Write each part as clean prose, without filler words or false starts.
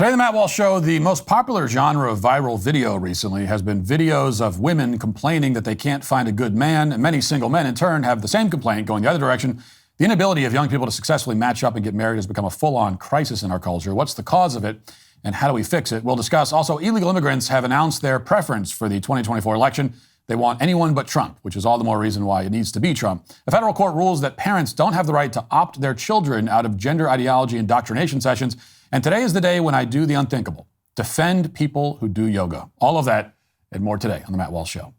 Today on the Matt Walsh Show, the most popular genre of viral video recently has been videos of women complaining that they can't find a good man, and many single men in turn have the same complaint going the other direction. The inability of young people to successfully match up and get married has become a full-on crisis in our culture. What's the cause of it, and how do we fix it? We'll discuss. Also, illegal immigrants have announced their preference for the 2024 election. They want anyone but Trump, which is all the more reason why it needs to be Trump. A federal court rules that parents don't have the right to opt their children out of gender ideology indoctrination sessions. And today is the day when I do the unthinkable. Defend people who do yoga. All of that and more today on the Matt Walsh Show.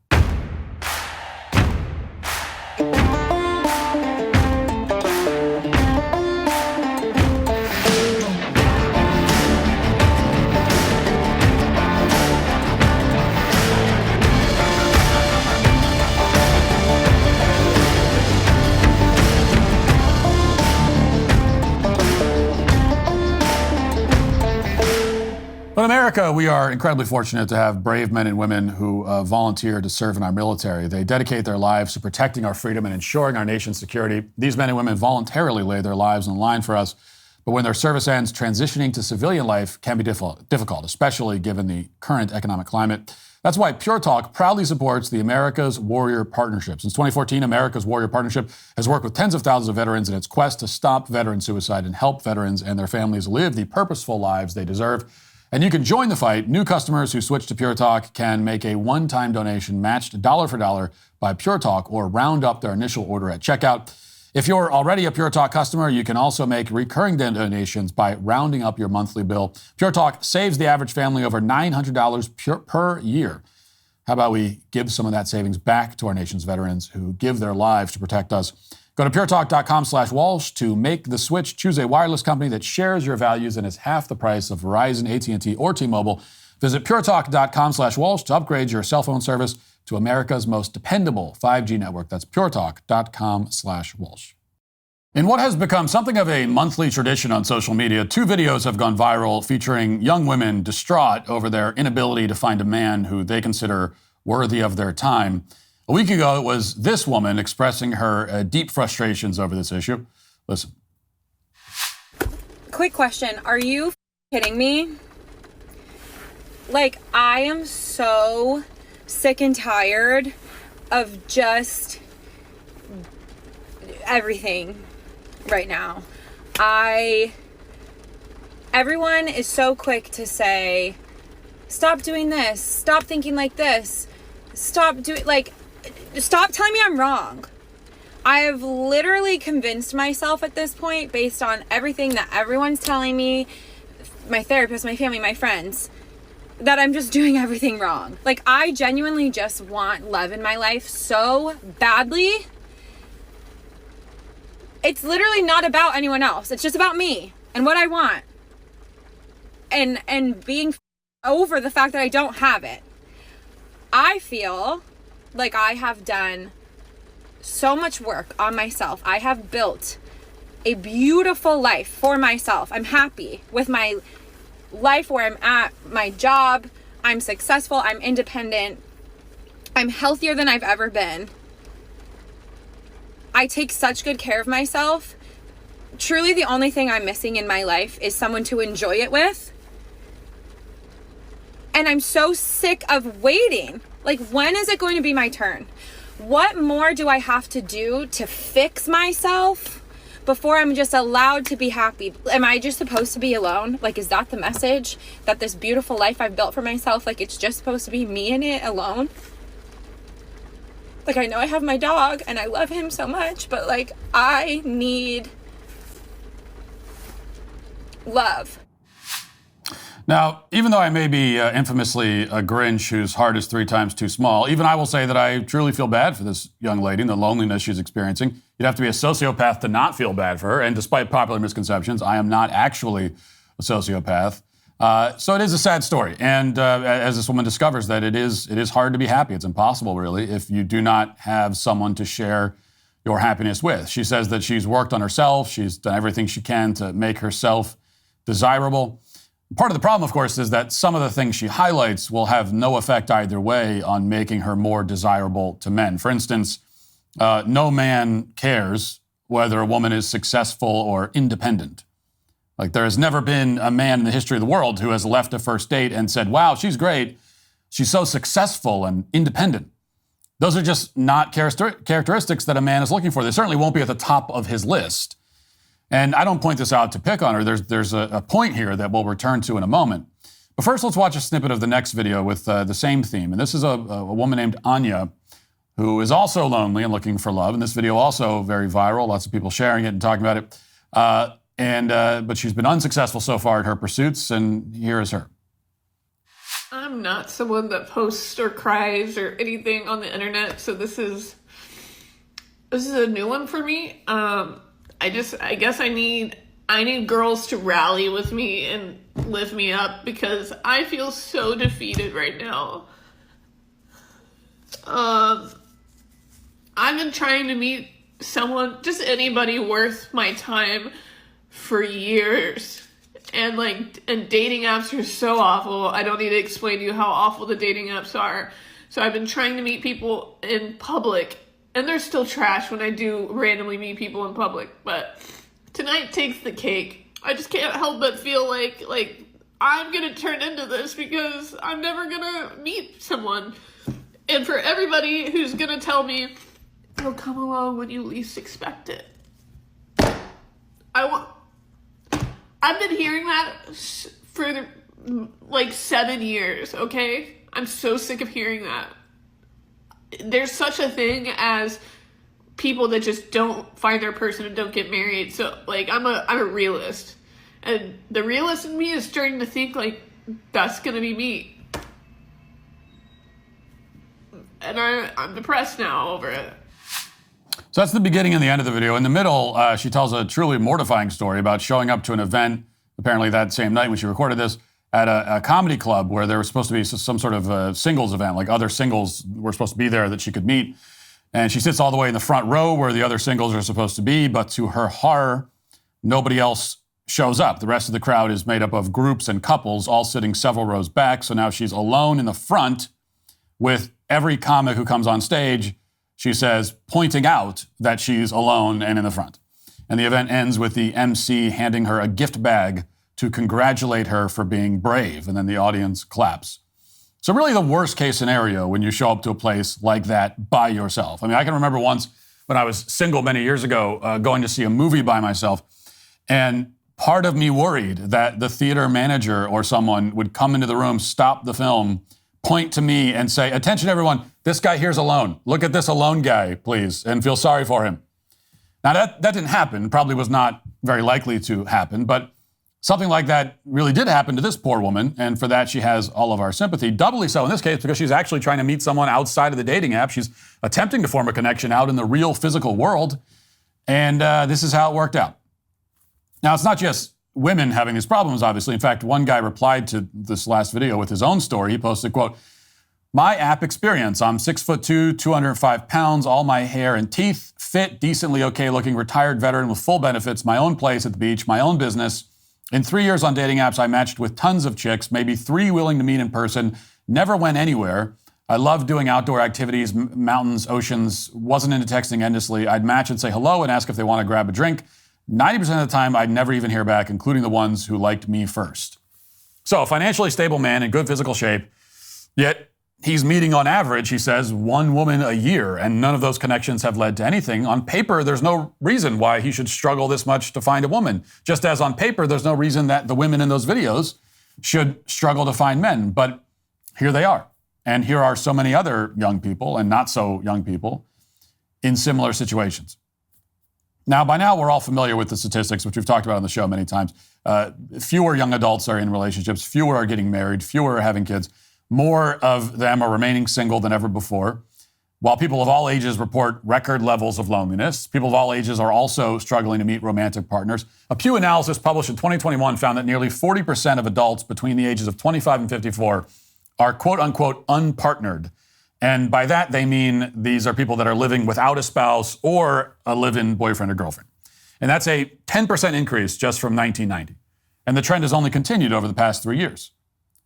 In America, we are incredibly fortunate to have brave men and women who volunteer to serve in our military. They dedicate their lives to protecting our freedom and ensuring our nation's security. These men and women voluntarily lay their lives on the line for us. But when their service ends, transitioning to civilian life can be difficult, especially given the current economic climate. That's why Pure Talk proudly supports the America's Warrior Partnership. Since 2014, America's Warrior Partnership has worked with tens of thousands of veterans in its quest to stop veteran suicide and help veterans and their families live the purposeful lives they deserve. And you can join the fight. New customers who switch to Pure Talk can make a one-time donation matched dollar for dollar by Pure Talk or round up their initial order at checkout. If you're already a Pure Talk customer, you can also make recurring donations by rounding up your monthly bill. Pure Talk saves the average family over $900 per year. How about we give some of that savings back to our nation's veterans who give their lives to protect us? Go to puretalk.com/Walsh to make the switch. Choose a wireless company that shares your values and is half the price of Verizon, AT&T, or T-Mobile. Visit puretalk.com/Walsh to upgrade your cell phone service to America's most dependable 5G network. That's puretalk.com/Walsh. In what has become something of a monthly tradition on social media, two videos have gone viral featuring young women distraught over their inability to find a man who they consider worthy of their time. A week ago, it was this woman expressing her deep frustrations over this issue. Listen. Quick question. Are you kidding me? Like, I am so sick and tired of just everything right now. Everyone is so quick to say, stop doing this, stop thinking like this, stop telling me I'm wrong. I have literally convinced myself at this point, based on everything that everyone's telling me, my therapist, my family, my friends, that I'm just doing everything wrong. Like, I genuinely just want love in my life so badly. It's literally not about anyone else. It's just about me and what I want. And being over the fact that I don't have it. I feel like I have done so much work on myself. I have built a beautiful life for myself. I'm happy with my life where I'm at, my job. I'm successful. I'm independent. I'm healthier than I've ever been. I take such good care of myself. Truly, the only thing I'm missing in my life is someone to enjoy it with. And I'm so sick of waiting. Like, when is it going to be my turn? What more do I have to do to fix myself before I'm just allowed to be happy? Am I just supposed to be alone? Like, is that the message? That this beautiful life I've built for myself, like, it's just supposed to be me in it alone? Like, I know I have my dog and I love him so much, but, like, I need love. Now, even though I may be infamously a Grinch whose heart is 3 times too small, even I will say that I truly feel bad for this young lady and the loneliness she's experiencing. You'd have to be a sociopath to not feel bad for her. And despite popular misconceptions, I am not actually a sociopath. So it is a sad story. And as this woman discovers that it is hard to be happy. It's impossible, really, if you do not have someone to share your happiness with. She says that she's worked on herself. She's done everything she can to make herself desirable. Part of the problem, of course, is that some of the things she highlights will have no effect either way on making her more desirable to men. For instance, no man cares whether a woman is successful or independent. Like, there has never been a man in the history of the world who has left a first date and said, wow, she's great. She's so successful and independent. Those are just not characteristics that a man is looking for. They certainly won't be at the top of his list. And I don't point this out to pick on her. There's a point here that we'll return to in a moment. But first, let's watch a snippet of the next video with the same theme. And this is a woman named Anya, who is also lonely and looking for love. And this video also very viral. Lots of people sharing it and talking about it. But she's been unsuccessful so far in her pursuits, and here is her. I'm not someone that posts or cries or anything on the internet, so this is a new one for me. I guess I need girls to rally with me and lift me up because I feel so defeated right now. I've been trying to meet someone, just anybody worth my time for years. And dating apps are so awful. I don't need to explain to you how awful the dating apps are. So I've been trying to meet people in public, and they're still trash when I do randomly meet people in public. But tonight takes the cake. I just can't help but feel like I'm gonna turn into this because I'm never gonna meet someone. And for everybody who's gonna tell me, it'll come along when you least expect it. I've been hearing that for 7 years, okay? I'm so sick of hearing that. There's such a thing as people that just don't find their person and don't get married. So, I'm a realist. And the realist in me is starting to think, that's gonna be me. And I'm depressed now over it. So that's the beginning and the end of the video. In the middle, she tells a truly mortifying story about showing up to an event, apparently that same night when she recorded this, at a comedy club where there was supposed to be some sort of singles event, like other singles were supposed to be there that she could meet. And she sits all the way in the front row where the other singles are supposed to be, but to her horror, nobody else shows up. The rest of the crowd is made up of groups and couples, all sitting several rows back. So now she's alone in the front with every comic who comes on stage, she says, pointing out that she's alone and in the front. And the event ends with the MC handing her a gift bag to congratulate her for being brave. And then the audience claps. So really the worst case scenario when you show up to a place like that by yourself. I mean, I can remember once when I was single many years ago, going to see a movie by myself. And part of me worried that the theater manager or someone would come into the room, stop the film, point to me and say, attention everyone, this guy here's alone. Look at this alone guy, please, and feel sorry for him. Now that didn't happen, probably was not very likely to happen, but something like that really did happen to this poor woman, and for that she has all of our sympathy, doubly so in this case because she's actually trying to meet someone outside of the dating app. She's attempting to form a connection out in the real physical world, and this is how it worked out. Now it's not just women having these problems, obviously. In fact, one guy replied to this last video with his own story. He posted, quote, my app experience. I'm 6'2", 205 pounds, all my hair and teeth, fit, decently okay looking, retired veteran with full benefits, my own place at the beach, my own business. In 3 years on dating apps, I matched with tons of chicks, maybe 3 willing to meet in person, never went anywhere. I love doing outdoor activities, mountains, oceans, wasn't into texting endlessly. I'd match and say hello and ask if they want to grab a drink. 90% of the time, I'd never even hear back, including the ones who liked me first. So a financially stable man in good physical shape, yet he's meeting on average, he says, 1 woman a year, and none of those connections have led to anything. On paper, there's no reason why he should struggle this much to find a woman. Just as on paper, there's no reason that the women in those videos should struggle to find men. But here they are. And here are so many other young people and not so young people in similar situations. Now, by now, we're all familiar with the statistics, which we've talked about on the show many times. Fewer young adults are in relationships. Fewer are getting married. Fewer are having kids. More of them are remaining single than ever before. While people of all ages report record levels of loneliness, people of all ages are also struggling to meet romantic partners. A Pew analysis published in 2021 found that nearly 40% of adults between the ages of 25 and 54 are quote-unquote unpartnered. And by that, they mean these are people that are living without a spouse or a live-in boyfriend or girlfriend. And that's a 10% increase just from 1990. And the trend has only continued over the past 3 years.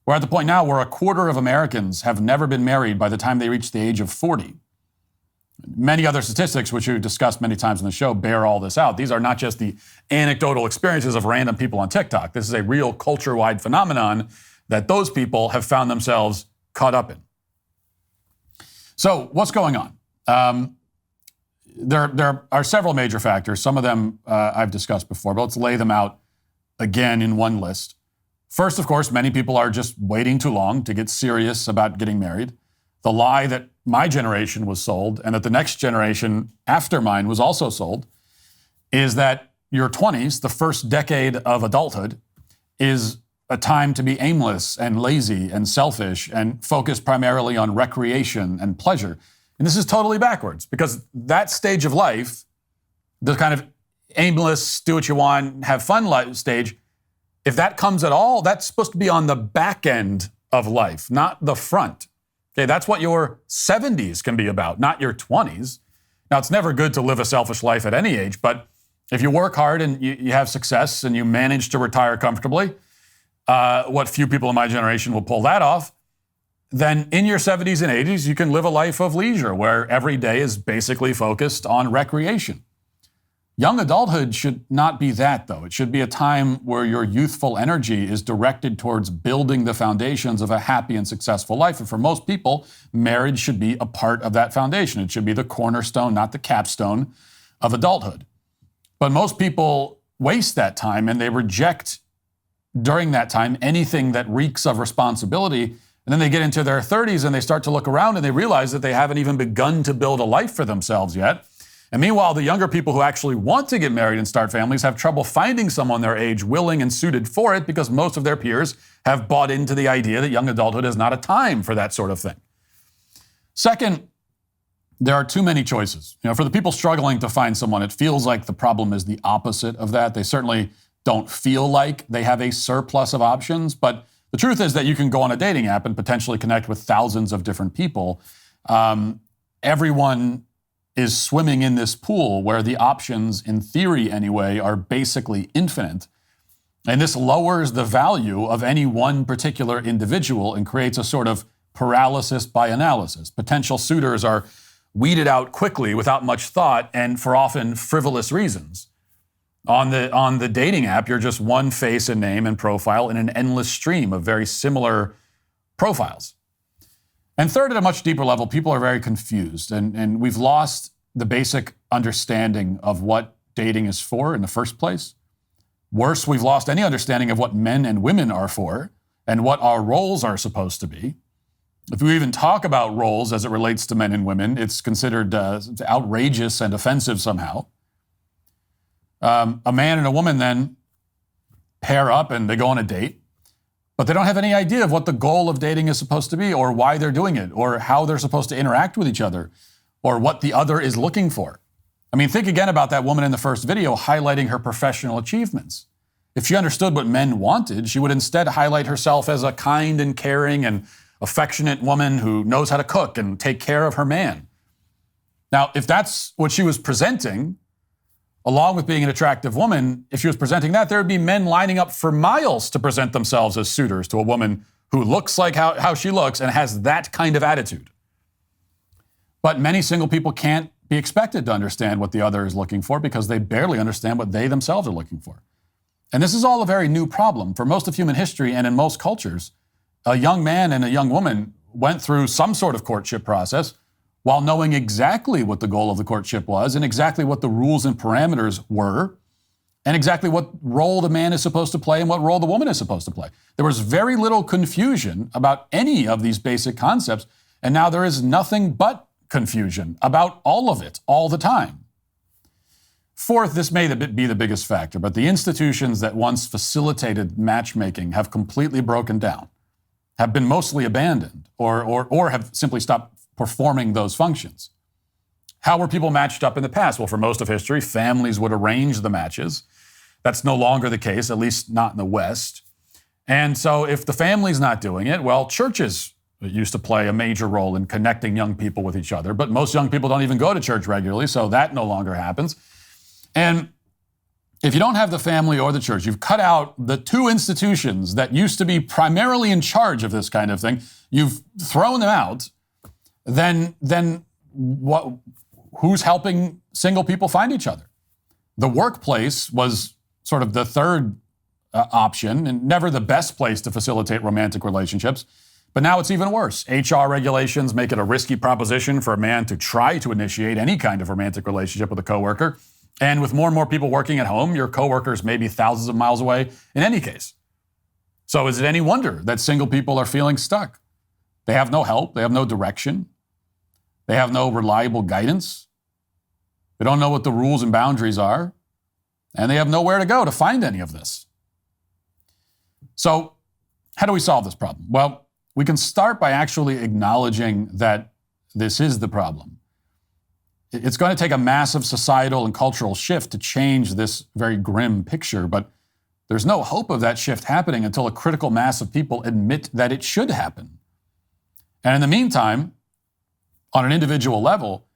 We're at the point now where 1/4 of Americans have never been married by the time they reach the age of 40. Many other statistics, which we've discussed many times on the show, bear all this out. These are not just the anecdotal experiences of random people on TikTok. This is a real culture-wide phenomenon that those people have found themselves caught up in. So what's going on? There are several major factors. Some of them I've discussed before, but let's lay them out again in one list. First, of course, many people are just waiting too long to get serious about getting married. The lie that my generation was sold and that the next generation after mine was also sold is that your 20s, the first decade of adulthood, is a time to be aimless and lazy and selfish and focused primarily on recreation and pleasure. And this is totally backwards, because that stage of life, the kind of aimless, do what you want, have fun life stage, if that comes at all, that's supposed to be on the back end of life, not the front. Okay, that's what your 70s can be about, not your 20s. Now, it's never good to live a selfish life at any age, but if you work hard and you have success and you manage to retire comfortably, what few people in my generation will pull that off, then in your 70s and 80s, you can live a life of leisure where every day is basically focused on recreation. Young adulthood should not be that, though. It should be a time where your youthful energy is directed towards building the foundations of a happy and successful life. And for most people, marriage should be a part of that foundation. It should be the cornerstone, not the capstone of adulthood. But most people waste that time and they reject during that time anything that reeks of responsibility. And then they get into their 30s and they start to look around and they realize that they haven't even begun to build a life for themselves yet. And meanwhile, the younger people who actually want to get married and start families have trouble finding someone their age willing and suited for it, because most of their peers have bought into the idea that young adulthood is not a time for that sort of thing. Second, there are too many choices. For the people struggling to find someone, it feels like the problem is the opposite of that. They certainly don't feel like they have a surplus of options, but the truth is that you can go on a dating app and potentially connect with thousands of different people. Everyone is swimming in this pool where the options, in theory anyway, are basically infinite. And this lowers the value of any one particular individual and creates a sort of paralysis by analysis. Potential suitors are weeded out quickly without much thought and for often frivolous reasons. On the dating app, you're just one face and name and profile in an endless stream of very similar profiles. And third, at a much deeper level, people are very confused, and we've lost the basic understanding of what dating is for in the first place. Worse, we've lost any understanding of what men and women are for and what our roles are supposed to be. If we even talk about roles as it relates to men and women, it's considered outrageous and offensive somehow. A man and a woman then pair up and they go on a date, but they don't have any idea of what the goal of dating is supposed to be, or why they're doing it, or how they're supposed to interact with each other, or what the other is looking for. I mean, think again about that woman in the first video highlighting her professional achievements. If she understood what men wanted, she would instead highlight herself as a kind and caring and affectionate woman who knows how to cook and take care of her man. Now, if that's what she was presenting, along with being an attractive woman, if she was presenting that, there would be men lining up for miles to present themselves as suitors to a woman who looks like how she looks and has that kind of attitude. But many single people can't be expected to understand what the other is looking for because they barely understand what they themselves are looking for. And this is all a very new problem. For most of human history and in most cultures, a young man and a young woman went through some sort of courtship process while knowing exactly what the goal of the courtship was and exactly what the rules and parameters were and exactly what role the man is supposed to play and what role the woman is supposed to play. There was very little confusion about any of these basic concepts, and now there is nothing but confusion about all of it, all the time. Fourth, this may be the biggest factor, but the institutions that once facilitated matchmaking have completely broken down, have been mostly abandoned, or have simply stopped performing those functions. How were people matched up in the past? Well, for most of history, families would arrange the matches. That's no longer the case, at least not in the West. And so if the family's not doing it, well, churches used to play a major role in connecting young people with each other, but most young people don't even go to church regularly, so that no longer happens. And if you don't have the family or the church, you've cut out the two institutions that used to be primarily in charge of this kind of thing, you've thrown them out, then who's helping single people find each other? The workplace was sort of the third option, and never the best place to facilitate romantic relationships. But now it's even worse. HR regulations make it a risky proposition for a man to try to initiate any kind of romantic relationship with a coworker. And with more and more people working at home, your coworkers may be thousands of miles away in any case. So is it any wonder that single people are feeling stuck? They have no help. They have no direction. They have no reliable guidance. They don't know what the rules and boundaries are. And they have nowhere to go to find any of this. So how do we solve this problem? Well, we can start by actually acknowledging that this is the problem. It's going to take a massive societal and cultural shift to change this very grim picture, but there's no hope of that shift happening until a critical mass of people admit that it should happen. And in the meantime, on an individual level,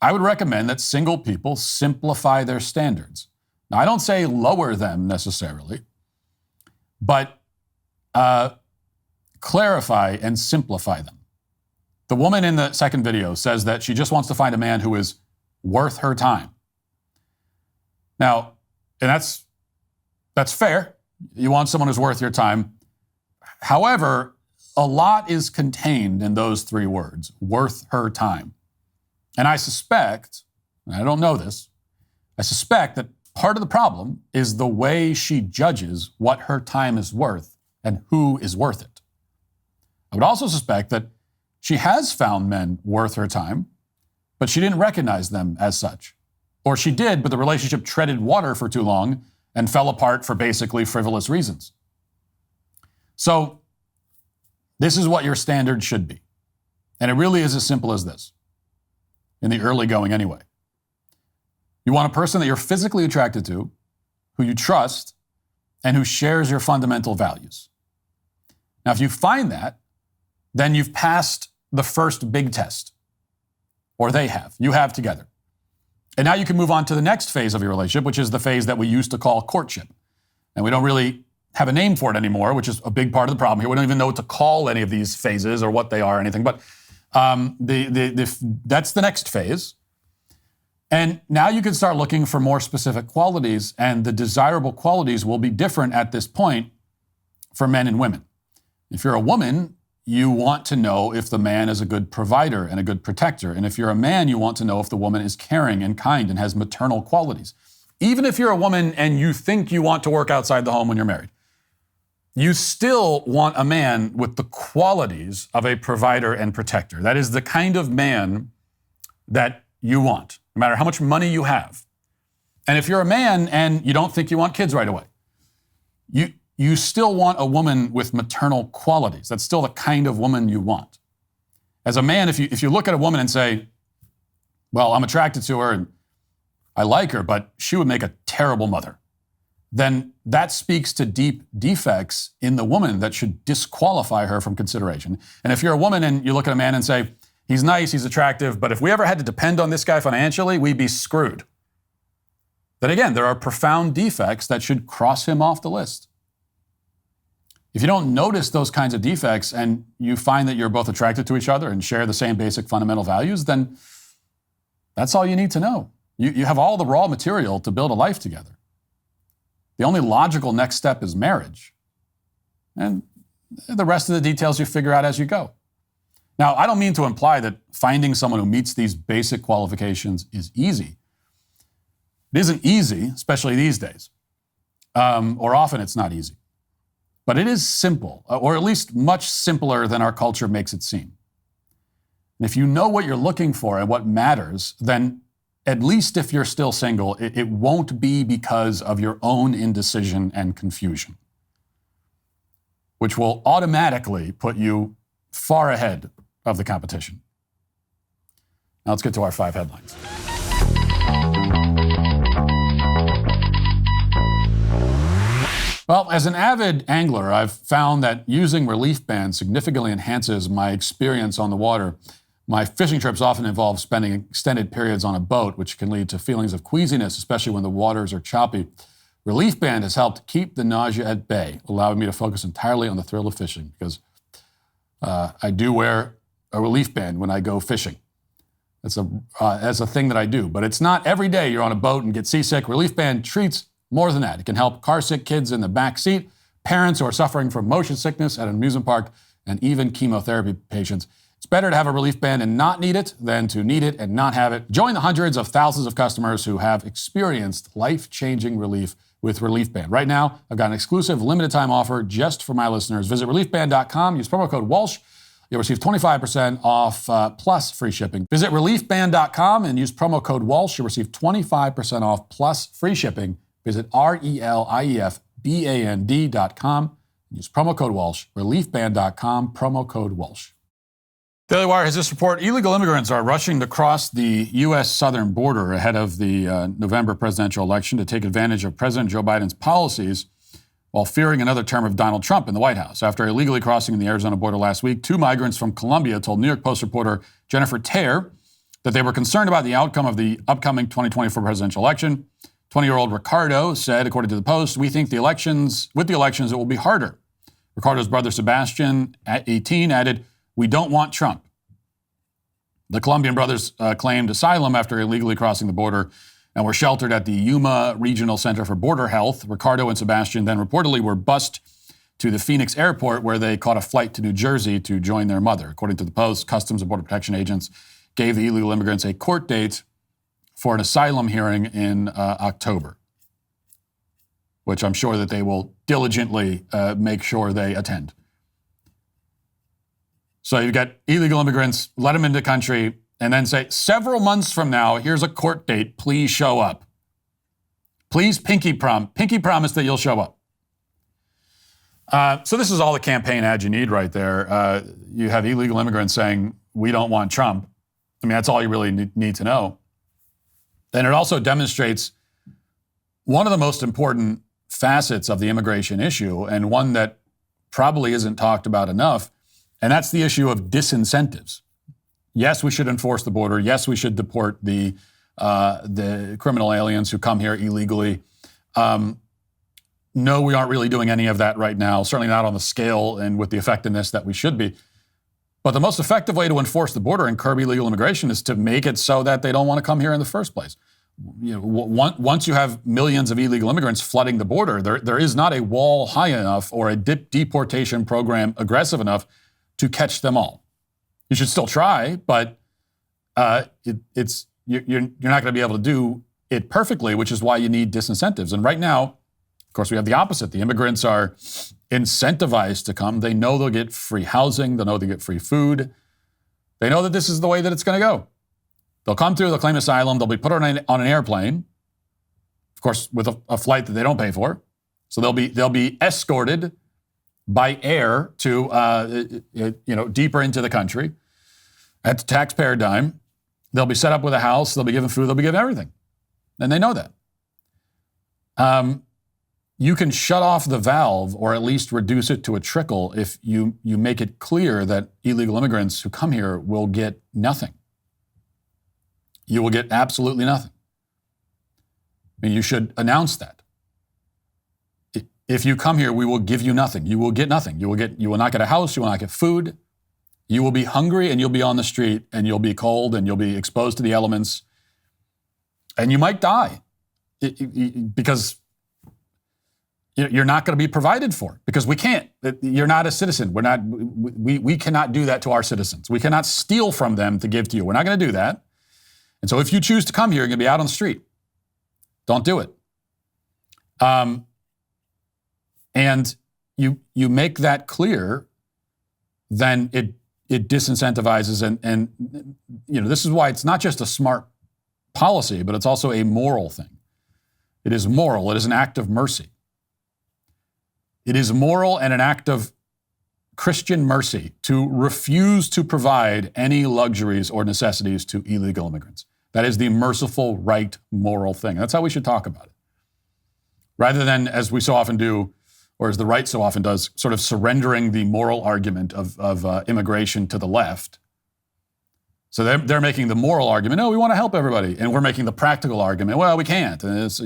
I would recommend that single people simplify their standards. Now, I don't say lower them necessarily, but clarify and simplify them. The woman in the second video says that she just wants to find a man who is worth her time. Now, and that's fair. You want someone who's worth your time. However, a lot is contained in those three words, worth her time. And I suspect, and I don't know this, I suspect that part of the problem is the way she judges what her time is worth and who is worth it. I would also suspect that she has found men worth her time, but she didn't recognize them as such. Or she did, but the relationship treaded water for too long and fell apart for basically frivolous reasons. So this is what your standard should be. And it really is as simple as this, in the early going anyway. You want a person that you're physically attracted to, who you trust, and who shares your fundamental values. Now, if you find that, then you've passed the first big test. Or they have. You have together. And now you can move on to the next phase of your relationship, which is the phase that we used to call courtship. And we don't really have a name for it anymore, which is a big part of the problem here. We don't even know what to call any of these phases or what they are or anything. But that's the next phase. And now you can start looking for more specific qualities, and the desirable qualities will be different at this point for men and women. If you're a woman, you want to know if the man is a good provider and a good protector. And if you're a man, you want to know if the woman is caring and kind and has maternal qualities. Even if you're a woman and you think you want to work outside the home when you're married, you still want a man with the qualities of a provider and protector. That is the kind of man that you want, no matter how much money you have. And if you're a man and you don't think you want kids right away, you still want a woman with maternal qualities. That's still the kind of woman you want. As a man, if you look at a woman and say, well, I'm attracted to her and I like her, but she would make a terrible mother, then that speaks to deep defects in the woman that should disqualify her from consideration. And if you're a woman and you look at a man and say, he's nice, he's attractive, but if we ever had to depend on this guy financially, we'd be screwed. Then again, there are profound defects that should cross him off the list. If you don't notice those kinds of defects and you find that you're both attracted to each other and share the same basic fundamental values, then that's all you need to know. You have all the raw material to build a life together. The only logical next step is marriage. And the rest of the details you figure out as you go. Now, I don't mean to imply that finding someone who meets these basic qualifications is easy. It isn't easy, especially these days. Or often it's not easy. But it is simple, or at least much simpler than our culture makes it seem. And if you know what you're looking for and what matters, then at least if you're still single, it won't be because of your own indecision and confusion, which will automatically put you far ahead of the competition. Now let's get to our 5 headlines. Well, as an avid angler, I've found that using relief bands significantly enhances my experience on the water. My fishing trips often involve spending extended periods on a boat, which can lead to feelings of queasiness, especially when the waters are choppy. Relief band has helped keep the nausea at bay, allowing me to focus entirely on the thrill of fishing, because I do wear a relief band when I go fishing. That's a thing that I do. But it's not every day you're on a boat and get seasick. Relief Band treats more than that. It can help car-sick kids in the back seat, parents who are suffering from motion sickness at an amusement park, and even chemotherapy patients. It's better to have a Relief Band and not need it than to need it and not have it. Join the hundreds of thousands of customers who have experienced life-changing relief with Relief Band. Right now, I've got an exclusive limited-time offer just for my listeners. Visit reliefband.com. Use promo code Walsh. You'll receive 25% off plus free shipping. Visit reliefband.com and use promo code Walsh. You'll receive 25% off plus free shipping. Visit reliefband.com. Use promo code Walsh. Reliefband.com, promo code Walsh. Daily Wire has this report. Illegal immigrants are rushing to cross the U.S. southern border ahead of the November presidential election to take advantage of President Joe Biden's policies while fearing another term of Donald Trump in the White House. After illegally crossing the Arizona border last week, 2 migrants from Colombia told New York Post reporter Jennifer Tear that they were concerned about the outcome of the upcoming 2024 presidential election. 20-year-old Ricardo said, according to the Post, "We think with the elections, it will be harder." Ricardo's brother Sebastian, at 18, added, "We don't want Trump." The Colombian brothers claimed asylum after illegally crossing the border and were sheltered at the Yuma Regional Center for Border Health. Ricardo and Sebastian then reportedly were bused to the Phoenix airport, where they caught a flight to New Jersey to join their mother. According to the Post, Customs and Border Protection agents gave the illegal immigrants a court date for an asylum hearing in October, which I'm sure that they will diligently make sure they attend. So you've got illegal immigrants, let them into the country, and then say, several months from now, here's a court date, please show up. Please pinky promise that you'll show up. So this is all the campaign ad you need right there. You have illegal immigrants saying, we don't want Trump. I mean, that's all you really need to know. And it also demonstrates one of the most important facets of the immigration issue, and one that probably isn't talked about enough, and that's the issue of disincentives. Yes, we should enforce the border. Yes, we should deport the criminal aliens who come here illegally. No, we aren't really doing any of that right now, certainly not on the scale and with the effectiveness that we should be. But the most effective way to enforce the border and curb illegal immigration is to make it so that they don't want to come here in the first place. You know, once you have millions of illegal immigrants flooding the border, there is not a wall high enough or a deportation program aggressive enough to catch them all. You should still try, but you're not going to be able to do it perfectly, which is why you need disincentives. And right now, of course, we have the opposite. The immigrants are incentivized to come. They know they'll get free housing. They know they'll get free food. They know that this is the way that it's going to go. They'll come through, they'll claim asylum, they'll be put on an airplane, of course, with a flight that they don't pay for. So they'll be escorted by air to deeper into the country at the taxpayer dime. They'll be set up with a house, they'll be given food, they'll be given everything. And they know that. You can shut off the valve or at least reduce it to a trickle if you make it clear that illegal immigrants who come here will get nothing. You will get absolutely nothing. I mean, you should announce that. If you come here, we will give you nothing. You will get nothing. You will not get a house. You will not get food. You will be hungry and you'll be on the street and you'll be cold and you'll be exposed to the elements and you might die because you're not going to be provided for because we can't. You're not a citizen. We cannot do that to our citizens. We cannot steal from them to give to you. We're not going to do that. And so if you choose to come here, you're going to be out on the street. Don't do it. And you make that clear, then it disincentivizes and this is why it's not just a smart policy, but it's also a moral thing. It is moral. It is an act of mercy. It is moral and an act of Christian mercy to refuse to provide any luxuries or necessities to illegal immigrants. That is the merciful, right, moral thing. That's how we should talk about it. Rather than, as we so often do, or as the right so often does, sort of surrendering the moral argument of immigration to the left. So they're making the moral argument, no, we want to help everybody. And we're making the practical argument, well, we can't. And it's,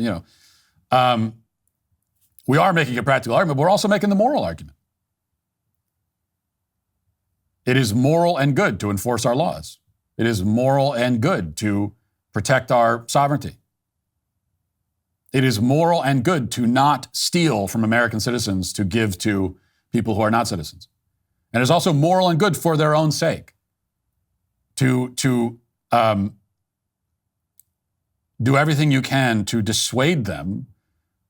we are making a practical argument, but we're also making the moral argument. It is moral and good to enforce our laws. It is moral and good to protect our sovereignty. It is moral and good to not steal from American citizens to give to people who are not citizens. And it's also moral and good for their own sake to do everything you can to dissuade them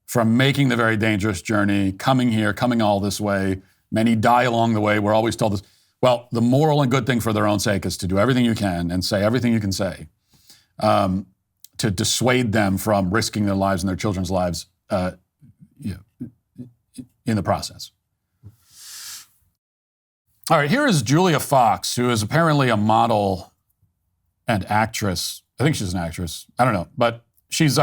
from making the very dangerous journey, coming here, coming all this way. Many die along the way. We're always told this. Well, the moral and good thing for their own sake is to do everything you can and say everything you can say to dissuade them from risking their lives and their children's lives in the process. All right, here is Julia Fox, who is apparently a model and actress. I think she's an actress. I don't know. But she's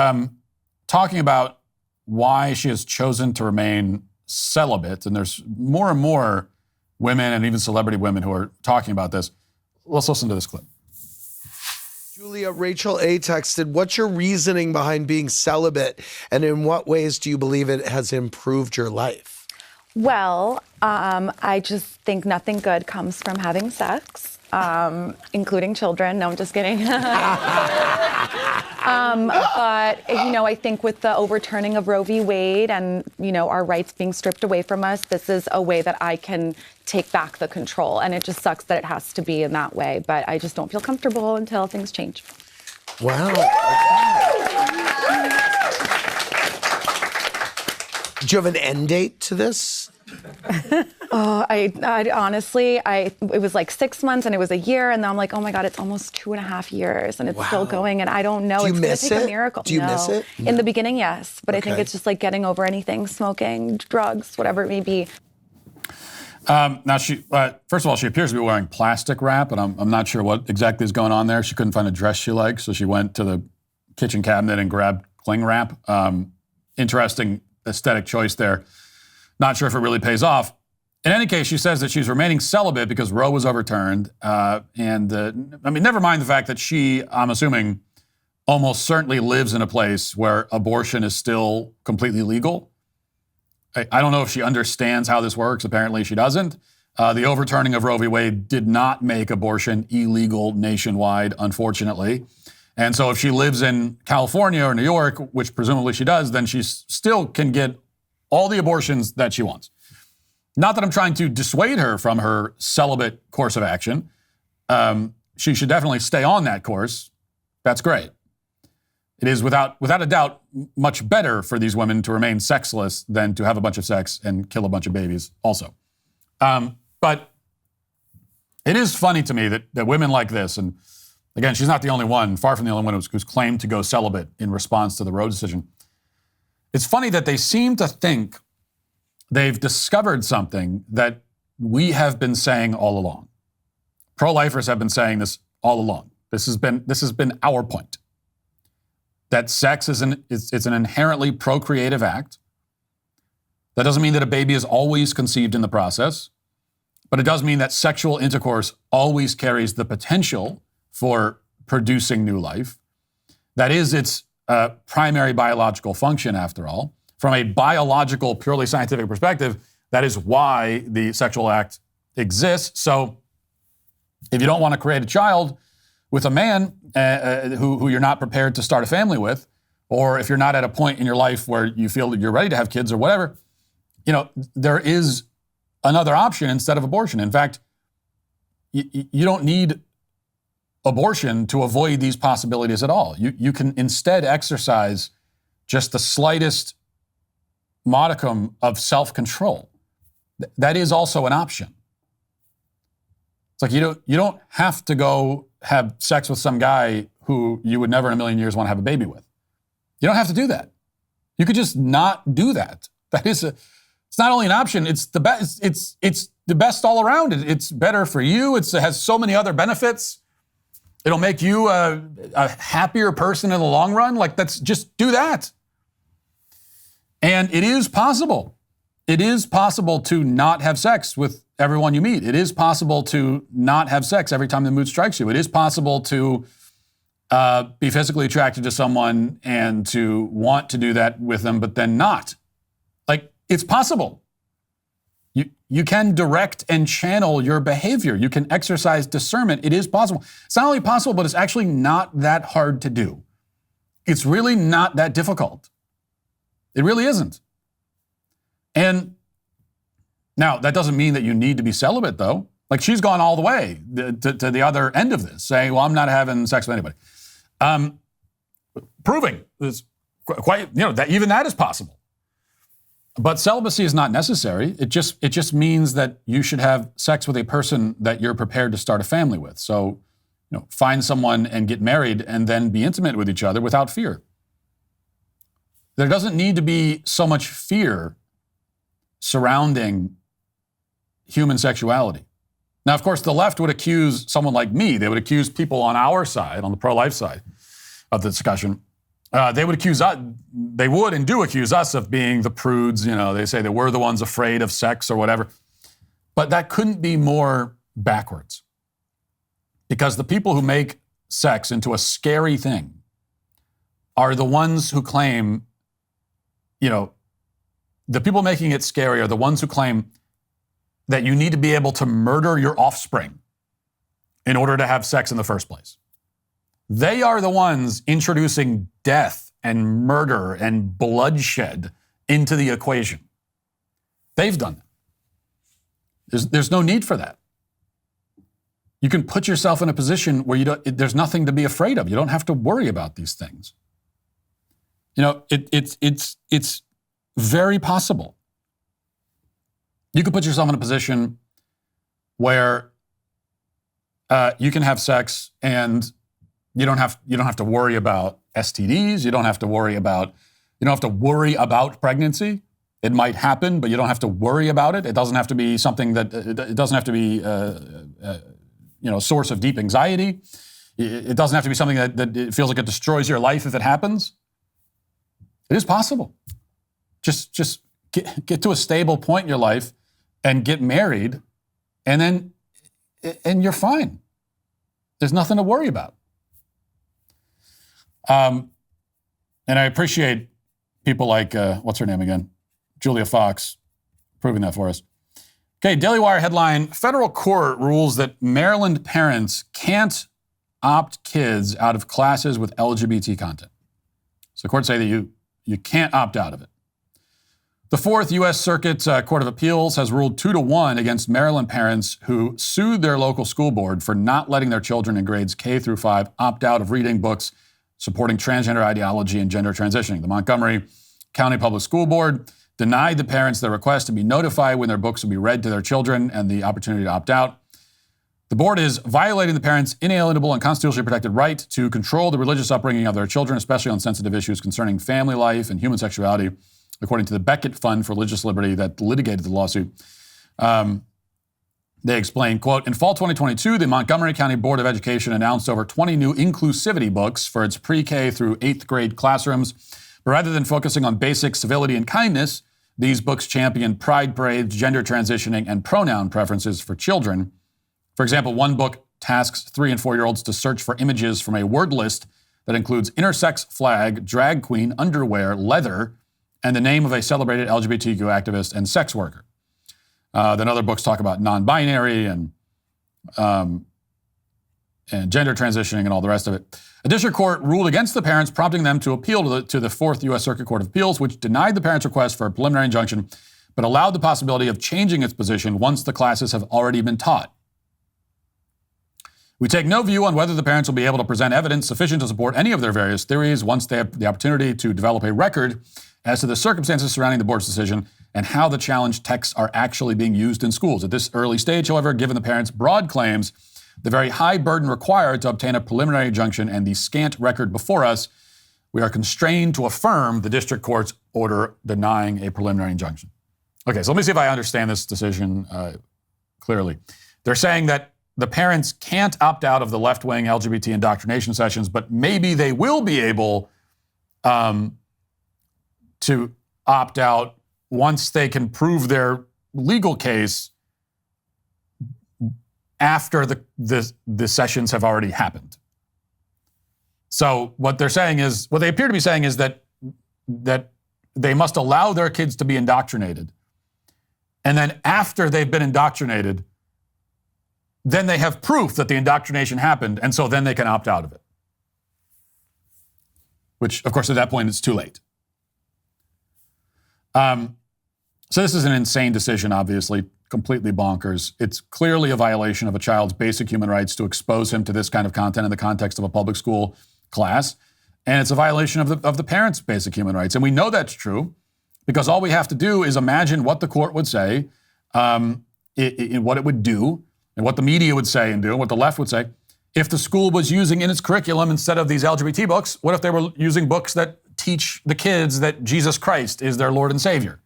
talking about why she has chosen to remain celibate. And there's more and more women and even celebrity women who are talking about this. Let's listen to this clip. Julia, Rachel A. texted, what's your reasoning behind being celibate? And in what ways do you believe it has improved your life? Well, I just think nothing good comes from having sex, including children. No, I'm just kidding. But, I think with the overturning of Roe v. Wade and, our rights being stripped away from us, this is a way that I can take back the control. And it just sucks that it has to be in that way. But I just don't feel comfortable until things change. Wow. Do you have an end date to this? I honestly, it was like 6 months and it was a year, and then I'm like, oh my God, it's almost 2.5 years and it's still going, and I don't know. Do you it's miss gonna take it? a miracle. Do you miss it? In the beginning, yes, but I think Okay. it's just like getting over anything, smoking, drugs, whatever it may be. Now, she first of all, she appears to be wearing plastic wrap, and I'm not sure what exactly is going on there. She couldn't find a dress she liked, so she went to the kitchen cabinet and grabbed cling wrap. Interesting aesthetic choice there. Not sure if it really pays off. In any case, she says that she's remaining celibate because Roe was overturned. Never mind the fact that she, I'm assuming, almost certainly lives in a place where abortion is still completely legal. I don't know if she understands how this works. Apparently she doesn't. The overturning of Roe v. Wade did not make abortion illegal nationwide, unfortunately. And so if she lives in California or New York, which presumably she does, then she still can get all the abortions that she wants. Not that I'm trying to dissuade her from her celibate course of action. She should definitely stay on that course. That's great. It is without a doubt much better for these women to remain sexless than to have a bunch of sex and kill a bunch of babies also. But it is funny to me that women like this, and again, she's not the only one, far from the only one who's claimed to go celibate in response to the Roe decision. It's funny that they seem to think they've discovered something that we have been saying all along. Pro-lifers have been saying this all along. This has been our point. That sex is an inherently procreative act. That doesn't mean that a baby is always conceived in the process, but it does mean that sexual intercourse always carries the potential for producing new life. That is its primary biological function, after all. From a biological, purely scientific perspective, that is why the sexual act exists. So if you don't want to create a child with a man who you're not prepared to start a family with, or if you're not at a point in your life where you feel that you're ready to have kids or whatever, there is another option instead of abortion. In fact, you don't need abortion to avoid these possibilities at all. You can instead exercise just the slightest modicum of self-control. That is also an option. It's like you don't have to go have sex with some guy who you would never in a million years want to have a baby with. You don't have to do that. You could just not do that. It's not only an option, it's the best. It's the best all around. It's better for you. It has so many other benefits. It'll make you a happier person in the long run. Just do that. And it is possible. It is possible to not have sex with everyone you meet. It is possible to not have sex every time the mood strikes you. It is possible to be physically attracted to someone and to want to do that with them, but then not. It's possible. you can direct and channel your behavior. You can exercise discernment. It is possible. It's not only possible, but it's actually not that hard to do. It's really not that difficult. It really isn't. And now, that doesn't mean that you need to be celibate, though. Like, she's gone all the way to the other end of this, saying, well, I'm not having sex with anybody. Proving is quite, that even that is possible. But celibacy is not necessary. It just means that you should have sex with a person that you're prepared to start a family with. So, find someone and get married and then be intimate with each other without fear. There doesn't need to be so much fear surrounding human sexuality. Now, of course, the left would accuse someone like me. They would accuse people on our side, on the pro-life side of the discussion. They would accuse us. They would and do accuse us of being the prudes. They say that we're the ones afraid of sex or whatever. But that couldn't be more backwards. Because the people who make sex into a scary thing are the ones who claim, the people making it scary are the ones who claim that you need to be able to murder your offspring in order to have sex in the first place. They are the ones introducing death and murder and bloodshed into the equation. They've done that. There's no need for that. You can put yourself in a position where there's nothing to be afraid of. You don't have to worry about these things. It's very possible. You could put yourself in a position where you can have sex and you don't have to worry about STDs. You don't have to worry about pregnancy. It might happen, but you don't have to worry about it. It doesn't have to be something that it doesn't have to be a source of deep anxiety. It doesn't have to be something that it feels like it destroys your life if it happens. It is possible. Just get to a stable point in your life and get married, and you're fine. There's nothing to worry about. And I appreciate people like, what's her name again? Julia Fox, proving that for us. Okay, Daily Wire headline, federal court rules that Maryland parents can't opt kids out of classes with LGBT content. So the courts say that you can't opt out of it. The Fourth U.S. Circuit Court of Appeals has ruled 2-1 against Maryland parents who sued their local school board for not letting their children in grades K through 5 opt out of reading books supporting transgender ideology and gender transitioning. The Montgomery County Public School Board denied the parents their request to be notified when their books would be read to their children and the opportunity to opt out. The board is violating the parents' inalienable and constitutionally protected right to control the religious upbringing of their children, especially on sensitive issues concerning family life and human sexuality, according to the Beckett Fund for Religious Liberty that litigated the lawsuit. They explain, quote, in fall 2022, the Montgomery County Board of Education announced over 20 new inclusivity books for its pre-K through 8th grade classrooms. But rather than focusing on basic civility and kindness, these books champion pride parades, gender transitioning, and pronoun preferences for children. For example, one book tasks 3- and 4-year-olds to search for images from a word list that includes intersex flag, drag queen, underwear, leather, and the name of a celebrated LGBTQ activist and sex worker. Then other books talk about non-binary and gender transitioning and all the rest of it. A district court ruled against the parents, prompting them to appeal to the Fourth U.S. Circuit Court of Appeals, which denied the parents' request for a preliminary injunction, but allowed the possibility of changing its position once the classes have already been taught. We take no view on whether the parents will be able to present evidence sufficient to support any of their various theories once they have the opportunity to develop a record as to the circumstances surrounding the board's decision and how the challenged texts are actually being used in schools. At this early stage, however, given the parents' broad claims, the very high burden required to obtain a preliminary injunction, and the scant record before us, we are constrained to affirm the district court's order denying a preliminary injunction. Okay, so let me see if I understand this decision clearly. They're saying that the parents can't opt out of the left-wing LGBT indoctrination sessions, but maybe they will be able to opt out once they can prove their legal case after the sessions have already happened. So what they appear to be saying is that they must allow their kids to be indoctrinated And then after they've been indoctrinated, then they have proof that the indoctrination happened, and so then they can opt out of it. Which, of course, at that point, it's too late. So this is an insane decision, obviously, completely bonkers. It's clearly a violation of a child's basic human rights to expose him to this kind of content in the context of a public school class. And it's a violation of the parents' basic human rights. And we know that's true because all we have to do is imagine what the court would say, what it would do, and what the media would say and do, and what the left would say. If the school was using in its curriculum, instead of these LGBT books, what if they were using books that teach the kids that Jesus Christ is their Lord and Savior?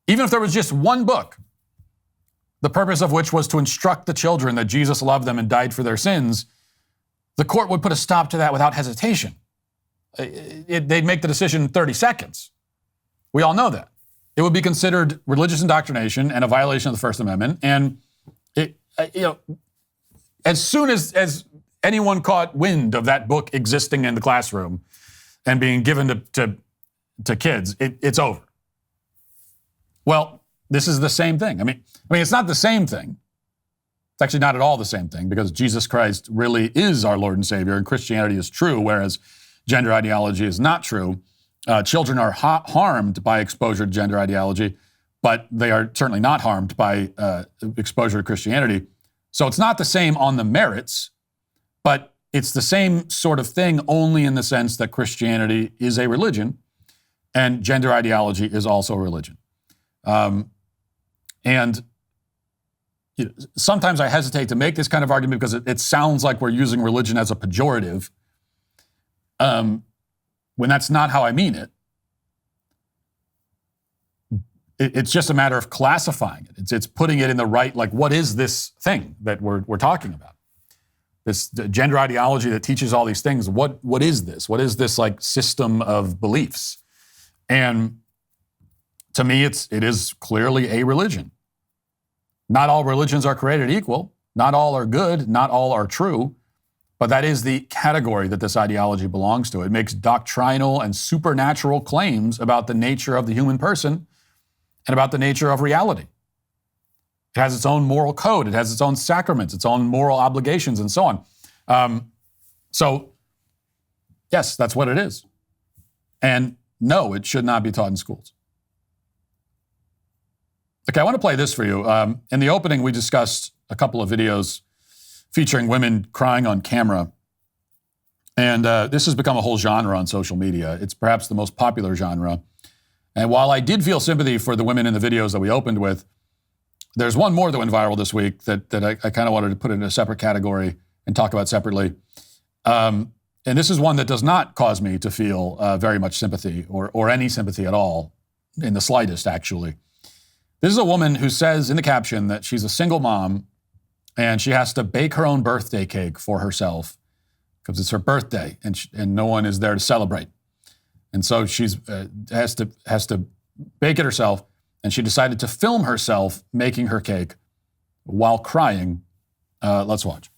Even if there was just one book, the purpose of which was to instruct the children that Jesus loved them and died for their sins, the court would put a stop to that without hesitation. They'd make the decision in 30 seconds. We all know that. It would be considered religious indoctrination and a violation of the First Amendment. And as soon as anyone caught wind of that book existing in the classroom and being given to kids, it's over. Well, this is the same thing. I mean, it's not the same thing. It's actually not at all the same thing because Jesus Christ really is our Lord and Savior and Christianity is true, whereas gender ideology is not true. Children are harmed by exposure to gender ideology, but they are certainly not harmed by exposure to Christianity. So it's not the same on the merits, but it's the same sort of thing only in the sense that Christianity is a religion and gender ideology is also a religion. Sometimes I hesitate to make this kind of argument because it sounds like we're using religion as a pejorative when that's not how I mean it. It's just a matter of classifying it. It's putting it in the right, like, what is this thing that we're talking about? This gender ideology that teaches all these things. What is this? What is this like system of beliefs? And to me, it is clearly a religion. Not all religions are created equal. Not all are good. Not all are true. But that is the category that this ideology belongs to. It makes doctrinal and supernatural claims about the nature of the human person and about the nature of reality. It has its own moral code. It has its own sacraments, its own moral obligations, and so on. So, yes, that's what it is. And no, it should not be taught in schools. Okay, I want to play this for you. In the opening, we discussed a couple of videos featuring women crying on camera. And this has become a whole genre on social media. It's perhaps the most popular genre. And while I did feel sympathy for the women in the videos that we opened with, there's one more that went viral this week that I kind of wanted to put in a separate category and talk about separately. And this is one that does not cause me to feel very much sympathy or any sympathy at all, in the slightest, actually. This is a woman who says in the caption that she's a single mom and she has to bake her own birthday cake for herself because it's her birthday and no one is there to celebrate. And so she's has to bake it herself, and she decided to film herself making her cake while crying. Let's watch.